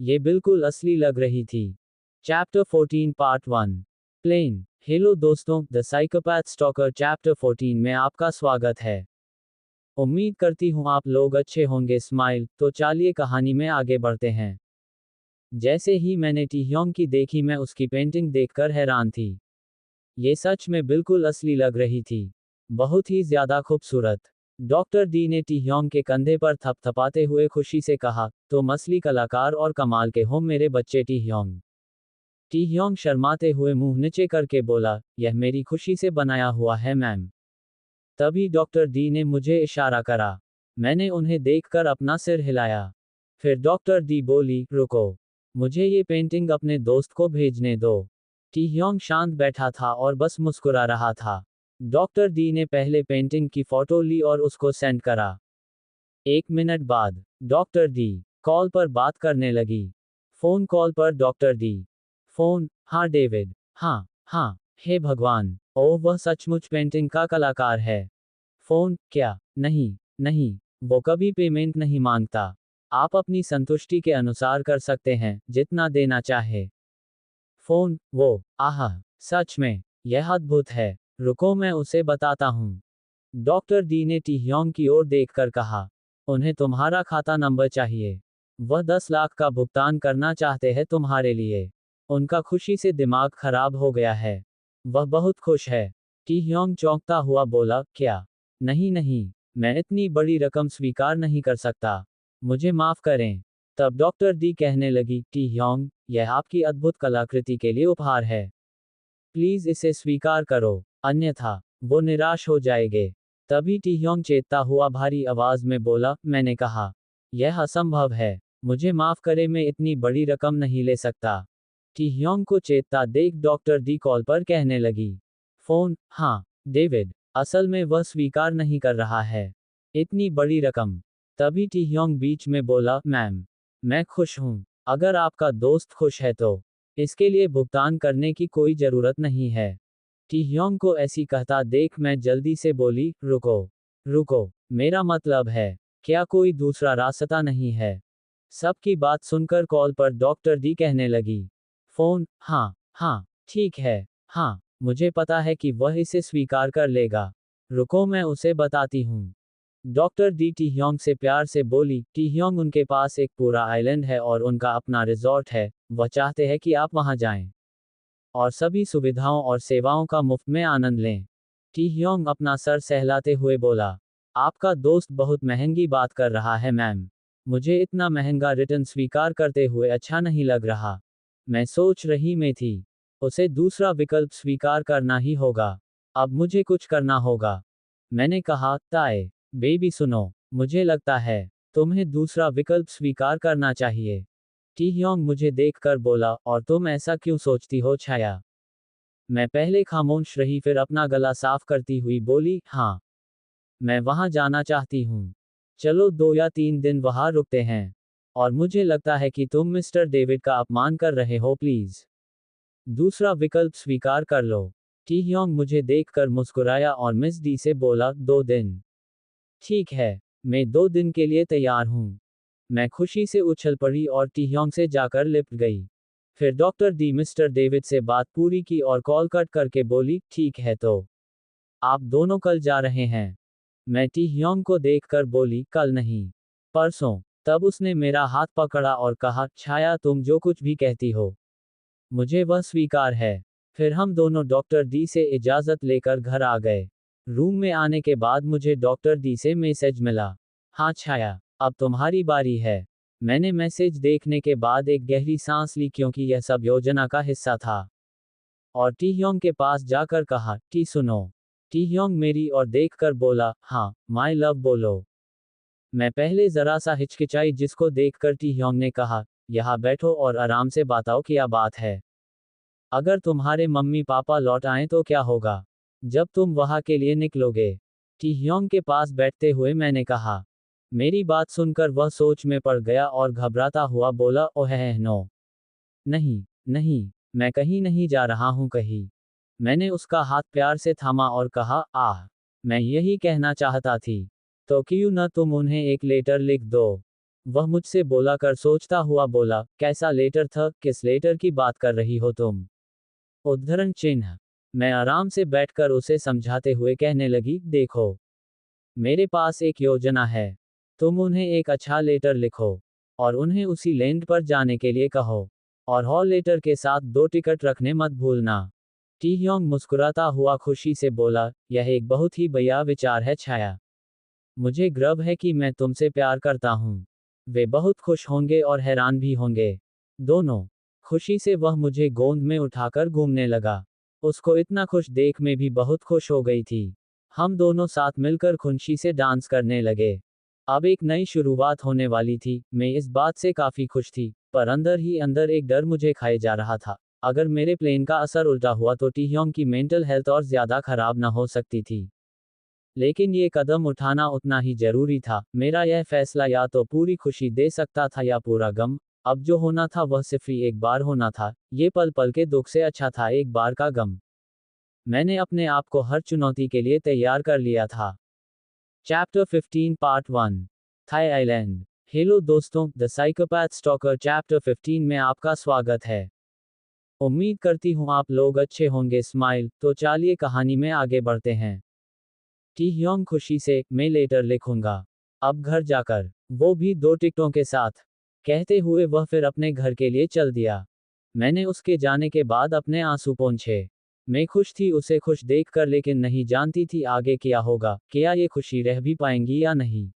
ये बिल्कुल असली लग रही थी। Chapter 14 part 1 plane. हेलो दोस्तों, द साइकोपैथ स्टॉकर चैप्टर 14 में आपका स्वागत है। उम्मीद करती हूँ आप लोग अच्छे होंगे। स्माइल। तो चलिए कहानी में आगे बढ़ते हैं। जैसे ही मैंने टी ह्योंग की देखी, मैं उसकी पेंटिंग देखकर हैरान थी। ये सच में बिल्कुल असली लग रही थी। बहुत ही ज्यादा खूबसूरत। डॉक्टर डी ने टी ह्योंग के कंधे पर थपथपाते हुए खुशी से कहा, तुम असली कलाकार और कमाल के हो मेरे बच्चे टी ह्योंग। टी ह्योंग शर्माते हुए मुंह नीचे करके बोला, यह मेरी खुशी से बनाया हुआ है मैम। तभी डॉक्टर डी ने मुझे इशारा करा। मैंने उन्हें देखकर अपना सिर हिलाया। फिर डॉक्टर डी बोली, रुको, मुझे ये पेंटिंग अपने दोस्त को भेजने दो। टी ह्योंग शांत बैठा था और बस मुस्कुरा रहा था। डॉक्टर डी ने पहले पेंटिंग की फोटो ली और उसको सेंड करा। 1 मिनट बाद डॉक्टर डी कॉल पर बात करने लगी। फोन कॉल पर डॉक्टर डी। फोन, हाँ डेविड। हाँ, हाँ, हे भगवान, ओह वह सचमुच पेंटिंग का कलाकार है। फोन, क्या? नहीं, नहीं, वो कभी पेमेंट नहीं मांगता। आप अपनी संतुष्टि के अनुसार कर सकते हैं, जितना देना चाहे। फोन, वो, आहा, सच में, यह अद्भुत है। रुको मैं उसे बताता हूँ। डॉक्टर डी ने टी ह्योंग की ओर देखकर कहा, उन्हें तुम्हारा खाता नंबर चाहिए। वह 10 लाख का भुगतान करना चाहते हैं तुम्हारे लिए। उनका खुशी से दिमाग खराब हो गया है। वह बहुत खुश है। टी ह्योंग चौंकता हुआ बोला, क्या? नहीं नहीं, मैं इतनी बड़ी रकम स्वीकार नहीं कर सकता। मुझे माफ करें। तब डॉक्टर डी कहने लगी, टी ह्योंग, यह आपकी अद्भुत कलाकृति के लिए उपहार है। प्लीज इसे स्वीकार करो, अन्यथा वो निराश हो जाएंगे। तभी टी ह्योंग चेतता हुआ भारी आवाज में बोला, मैंने कहा, यह असंभव है। मुझे माफ करें, मैं इतनी बड़ी रकम नहीं ले सकता। टी ह्योंग को चेतता देख डॉक्टर डी कॉल पर कहने लगी। फोन, हाँ, डेविड, असल में वह स्वीकार नहीं कर रहा है। इतनी बड़ी रकम। तभी टी ह्योंग बीच में बोला, मैम, मैं खुश हूं। अगर आपका दोस्त खुश है तो इसके लिए भुगतान करने की कोई जरूरत नहीं है। टी ह्योंग को ऐसी कहता देख मैं जल्दी से बोली, रुको, रुको, मेरा मतलब है, क्या कोई दूसरा रास्ता नहीं है? सबकी बात सुनकर कॉल पर डॉक्टर डी कहने लगी। फोन, हाँ, हाँ, ठीक है, हाँ, मुझे पता है कि वह इसे स्वीकार कर लेगा। रुको मैं उसे बताती हूँ। डॉक्टर डी टी ह्योंग से प्यार से बोली, टी ह्योंग, उनके पास एक पूरा आइलैंड है और उनका अपना रिजॉर्ट है। वह चाहते हैं कि आप वहां जाएं और सभी सुविधाओं और सेवाओं का मुफ्त में आनंद लें। टी ह्योंग अपना सर सहलाते हुए बोला, आपका दोस्त बहुत महंगी बात कर रहा है मैम। मुझे इतना महंगा रिटर्न स्वीकार करते हुए अच्छा नहीं लग रहा। मैं सोच रही में थी, उसे दूसरा विकल्प स्वीकार करना ही होगा। अब मुझे कुछ करना होगा। मैंने कहा, ताए, बेबी सुनो, मुझे लगता है तुम्हें दूसरा विकल्प स्वीकार करना चाहिए। टी ह्योंग मुझे देखकर बोला, और तुम ऐसा क्यों सोचती हो छाया? मैं पहले खामोश रही, फिर अपना गला साफ करती हुई बोली, हाँ, मैं वहां जाना चाहती हूँ। चलो 2 या 3 दिन वहां रुकते हैं। और मुझे लगता है कि तुम मिस्टर डेविड का अपमान कर रहे हो, प्लीज दूसरा विकल्प स्वीकार कर लो। टी ह्योंग मुझे देखकर मुस्कुराया और मिस डी से बोला, 2 दिन। ठीक है, मैं 2 दिन के लिए तैयार हूँ। मैं खुशी से उछल पड़ी और टी ह्योंग से जाकर लिपट गई। फिर डॉक्टर डी मिस्टर डेविड से बात पूरी की और कॉल कट करके बोली, ठीक है तो आप दोनों कल जा रहे हैं। मैं टी ह्योंग को देखकर बोली, कल नहीं, परसों। तब उसने मेरा हाथ पकड़ा और कहा, छाया तुम जो कुछ भी कहती हो, मुझे वह स्वीकार है। फिर हम दोनों डॉक्टर डी से इजाज़त लेकर घर आ गए। रूम में आने के बाद मुझे डॉक्टर डी से मैसेज मिला, हाँ छाया, अब तुम्हारी बारी है। मैंने मैसेज देखने के बाद एक गहरी सांस ली, क्योंकि यह सब योजना का हिस्सा था। और टी ह्योंग के पास जाकर कहा, टी सुनो। टी ह्योंग मेरी ओर देखकर बोला, हाँ माय लव बोलो। मैं पहले जरा सा हिचकिचाई, जिसको देखकर टी ह्योंग ने कहा, यहाँ बैठो और आराम से बताओ क्या बात है। अगर तुम्हारे मम्मी पापा लौट आए तो क्या होगा जब तुम वहां के लिए निकलोगे। टी ह्योंग के पास बैठते हुए मैंने कहा। मेरी बात सुनकर वह सोच में पड़ गया और घबराता हुआ बोला, ओह नो, नहीं, नहीं, मैं कहीं नहीं जा रहा हूं कहीं। मैंने उसका हाथ प्यार से थामा और कहा, आह, मैं यही कहना चाहता थी। तो क्यों न तुम उन्हें एक लेटर लिख दो। वह मुझसे बोला कर सोचता हुआ बोला, कैसा लेटर था, किस लेटर की बात कर रही हो तुम। उद्धरण चिन्ह। मैं आराम से बैठकर उसे समझाते हुए कहने लगी, देखो, मेरे पास एक योजना है। तुम उन्हें एक अच्छा लेटर लिखो और उन्हें उसी लैंड पर जाने के लिए कहो। और हॉल लेटर के साथ 2 टिकट रखने मत भूलना। टी ह्योंग मुस्कुराता हुआ खुशी से बोला, यह एक बहुत ही बढ़िया विचार है छाया। मुझे गर्व है कि मैं तुमसे प्यार करता हूँ। वे बहुत खुश होंगे और हैरान भी होंगे, दोनों। खुशी से वह मुझे गोंद में उठाकर घूमने लगा। उसको इतना खुश देख मैं भी बहुत खुश हो गई थी। हम दोनों साथ मिलकर खुशी से डांस करने लगे। अब एक नई शुरुआत होने वाली थी। मैं इस बात से काफी खुश थी, पर अंदर ही अंदर एक डर मुझे खाए जा रहा था। अगर मेरे प्लान का असर उल्टा हुआ तो टी ह्योंग की मेंटल हेल्थ और ज्यादा खराब न हो सकती थी। लेकिन ये कदम उठाना उतना ही जरूरी था। मेरा यह फैसला या तो पूरी खुशी दे सकता था या पूरा गम। अब जो होना था वह सिर्फ ही एक बार होना था। ये पल पल के दुख से अच्छा था एक बार का गम। मैंने अपने आप को हर चुनौती के लिए तैयार कर लिया था। Chapter 15 part 1, Thai island. Hello दोस्तों, द साइकोपैथ स्टॉकर चैप्टर 15 में आपका स्वागत है। उम्मीद करती हूँ आप लोग अच्छे होंगे। स्माइल। तो चलिए कहानी में आगे बढ़ते हैं। टी ह्योंग खुशी से, मैं लेटर लिखूंगा, अब घर जाकर, वो भी 2 टिकटों के साथ, कहते हुए वह फिर अपने घर के लिए चल दिया। मैंने उसके जाने के बाद अपने आंसू पोंछे। मैं खुश थी उसे खुश देखकर, लेकिन नहीं जानती थी आगे क्या होगा। क्या ये खुशी रह भी पाएंगी या नहीं।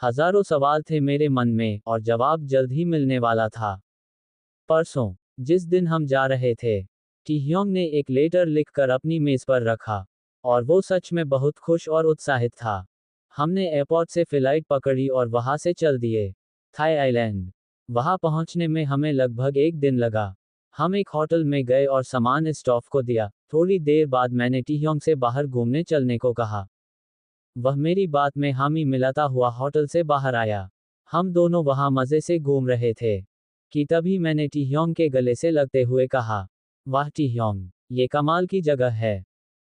हजारों सवाल थे मेरे मन में और जवाब जल्द ही मिलने वाला था। परसों, जिस दिन हम जा रहे थे, टी ह्योंग ने एक लेटर लिखकर अपनी मेज पर रखा। और वो सच में बहुत खुश और उत्साहित था। हमने एयरपोर्ट से फ्लाइट पकड़ी और वहां से चल दिए थाई आइलैंड। वहां पहुंचने में हमें लगभग 1 दिन लगा। हम एक होटल में गए और सामान स्टाफ को दिया। थोड़ी देर बाद मैंने टी ह्योंग से बाहर घूमने चलने को कहा। वह मेरी बात में हामी मिलाता हुआ होटल से बाहर आया। हम दोनों वहां मजे से घूम रहे थे कि तभी मैंने टी ह्योंग के गले से लगते हुए कहा, वाह टी ह्योंग, ये कमाल की जगह है।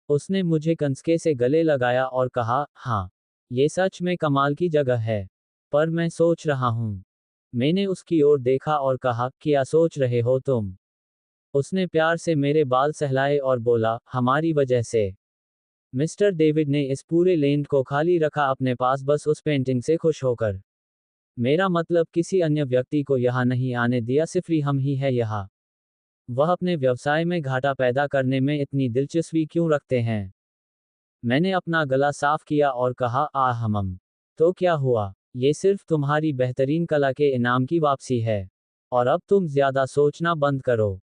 उसने मुझे कंसके से गले लगाया और कहा, हाँ, ये सच में कमाल की जगह है। पर मैं सोच रहा हूँ। मैंने उसकी ओर देखा और कहा, क्या सोच रहे हो तुम। उसने प्यार से मेरे बाल सहलाए और बोला, हमारी वजह से। मिस्टर डेविड ने इस पूरे लैंड को खाली रखा अपने पास, बस उस पेंटिंग से खुश होकर। मेरा मतलब किसी अन्य व्यक्ति को यहाँ नहीं आने दिया, सिर्फ ही हम ही है यहाँ। वह अपने व्यवसाय में घाटा पैदा करने में इतनी दिलचस्पी क्यों रखते हैं। मैंने अपना गला साफ किया और कहा, हमम। तो क्या हुआ, ये सिर्फ तुम्हारी बेहतरीन कला के इनाम की वापसी है। और अब तुम ज्यादा सोचना बंद करो।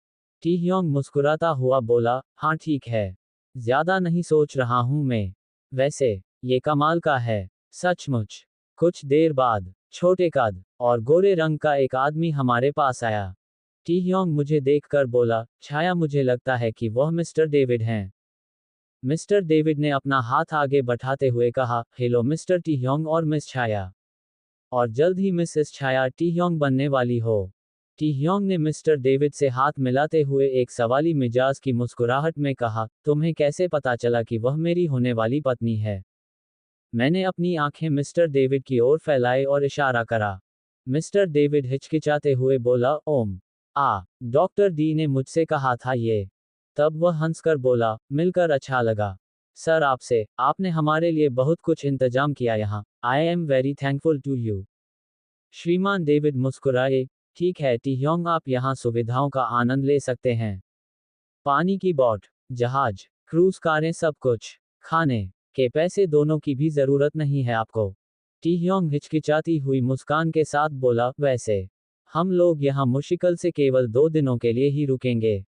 टी ह्योंग मुस्कुराता हुआ बोला, हाँ ठीक है, ज्यादा नहीं सोच रहा हूं मैं। वैसे, ये कमाल का है, सचमुच। कुछ देर बाद, छोटे कद और गोरे रंग का एक आदमी हमारे पास आया। टी ह्योंग मुझे देखकर बोला, छाया मुझे लगता है कि वह मिस्टर डेविड हैं। मिस्टर डेविड ने अपना हाथ आगे बढ़ाते हुए कहा, हेलो मिस्टर टी ह्योंग और मिस छाया। और जल्द ही मिसेस छाया टी ह्योंग बनने वाली हो। टी ह्योंग ने मिस्टर डेविड से हाथ मिलाते हुए एक सवाली मिजाज की मुस्कुराहट में कहा, तुम्हें कैसे पता चला कि वह मेरी होने वाली पत्नी है? मैंने अपनी आंखें मिस्टर डेविड की ओर फैलाई और इशारा करा। मिस्टर डेविड हिचकिचाते हुए बोला, ओम डॉक्टर डी ने मुझसे कहा था ये। तब वह हंसकर बोला, मिलकर अच्छा लगा सर आपसे, आपने हमारे लिए बहुत कुछ इंतजाम किया यहाँ। I am very thankful to you. श्रीमान डेविड मुस्कुराए, ठीक है टी ह्योंग, आप यहाँ सुविधाओं का आनंद ले सकते हैं। पानी की बोट, जहाज, क्रूज कारें, सब कुछ। खाने के पैसे दोनों की भी जरूरत नहीं है आपको। टी ह्योंग हिचकिचाती हुई मुस्कान के साथ बोला, वैसे हम लोग यहाँ मुश्किल से केवल 2 दिनों के लिए ही रुकेंगे।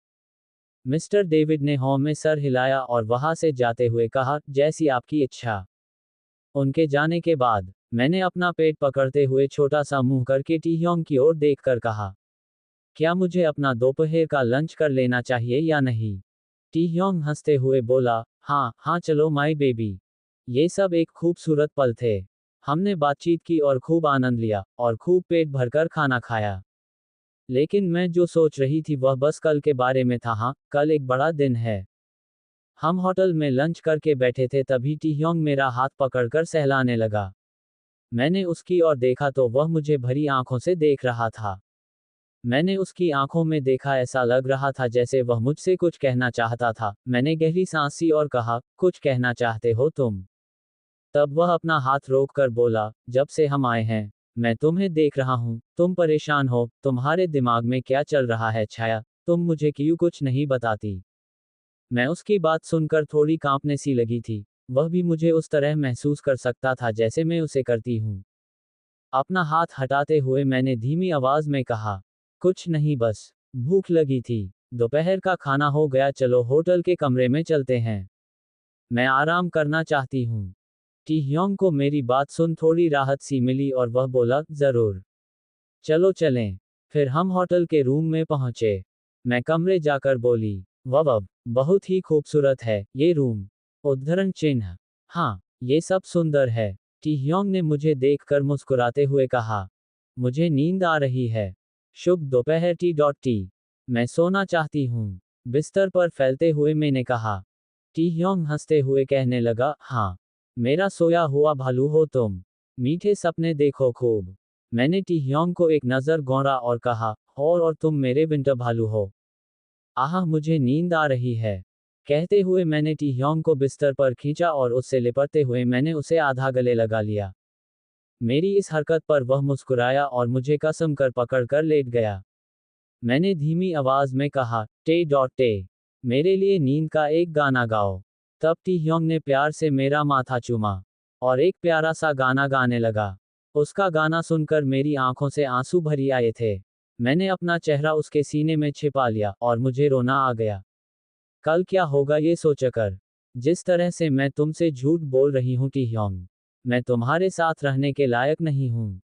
मिस्टर डेविड ने हाँ में सर हिलाया और वहां से जाते हुए कहा, जैसी आपकी इच्छा। उनके जाने के बाद मैंने अपना पेट पकड़ते हुए छोटा सा मुंह करके टी ह्योंग की ओर देखकर कहा, क्या मुझे अपना दोपहर का लंच कर लेना चाहिए या नहीं? टी ह्योंग हंसते हुए बोला, हाँ हाँ चलो माय बेबी। ये सब एक खूबसूरत पल थे। हमने बातचीत की और खूब आनंद लिया और खूब पेट भरकर खाना खाया। लेकिन मैं जो सोच रही थी वह बस कल के बारे में था। हाँ, कल एक बड़ा दिन है। हम होटल में लंच करके बैठे थे तभी टी ह्योंग मेरा हाथ पकड़कर सहलाने लगा। मैंने उसकी ओर देखा तो वह मुझे भरी आंखों से देख रहा था। मैंने उसकी आंखों में देखा, ऐसा लग रहा था जैसे वह मुझसे कुछ कहना चाहता था। मैंने गहरी सांस ली और कहा, कुछ कहना चाहते हो तुम? तब वह अपना हाथ रोककर बोला, जब से हम आए हैं मैं तुम्हें देख रहा हूं, तुम परेशान हो। तुम्हारे दिमाग में क्या चल रहा है छाया? तुम मुझे क्यों कुछ नहीं बताती? मैं उसकी बात सुनकर थोड़ी कांपने सी लगी थी। वह भी मुझे उस तरह महसूस कर सकता था जैसे मैं उसे करती हूं। अपना हाथ हटाते हुए मैंने धीमी आवाज में कहा, कुछ नहीं, बस भूख लगी थी। दोपहर का खाना हो गया, चलो होटल के कमरे में चलते हैं। मैं आराम करना चाहती हूँ। टी ह्योंग को मेरी बात सुन थोड़ी राहत सी मिली और वह बोला, जरूर, चलो चलें। फिर हम होटल के रूम में पहुंचे। मैं कमरे जाकर बोली, वाह, बहुत ही खूबसूरत है ये रूम। उद्धरण चिन्ह। हाँ, ये सब सुंदर है। टी ह्योंग ने मुझे देखकर मुस्कुराते हुए कहा, मुझे नींद आ रही है। शुभ दोपहर टी। मैं सोना चाहती हूँ। बिस्तर पर फैलते हुए मैंने कहा। टी ह्योंग हंसते हुए कहने लगा, हाँ, मेरा सोया हुआ भालू हो तुम। मीठे सपने देखो खूब। मैंने टी ह्योंग को एक नजर गौरा और कहा, और तुम मेरे विंटर भालू हो। आह, मुझे नींद आ रही है। कहते हुए मैंने टी ह्योंग को बिस्तर पर खींचा और उससे लिपटते हुए मैंने उसे आधा गले लगा लिया। मेरी इस हरकत पर वह मुस्कुराया और मुझे कसम कर पकड़कर लेट गया। मैंने धीमी आवाज में कहा, टे। मेरे लिए नींद का एक गाना गाओ। तब टी ह्योंग ने प्यार से मेरा माथा चूमा और एक प्यारा सा गाना गाने लगा। उसका गाना सुनकर मेरी आंखों से आंसू भरी आए थे। मैंने अपना चेहरा उसके सीने में छिपा लिया और मुझे रोना आ गया। कल क्या होगा ये सोचकर। जिस तरह से मैं तुमसे झूठ बोल रही हूँ टी ह्योंग, मैं तुम्हारे साथ रहने के लायक नहीं हूँ।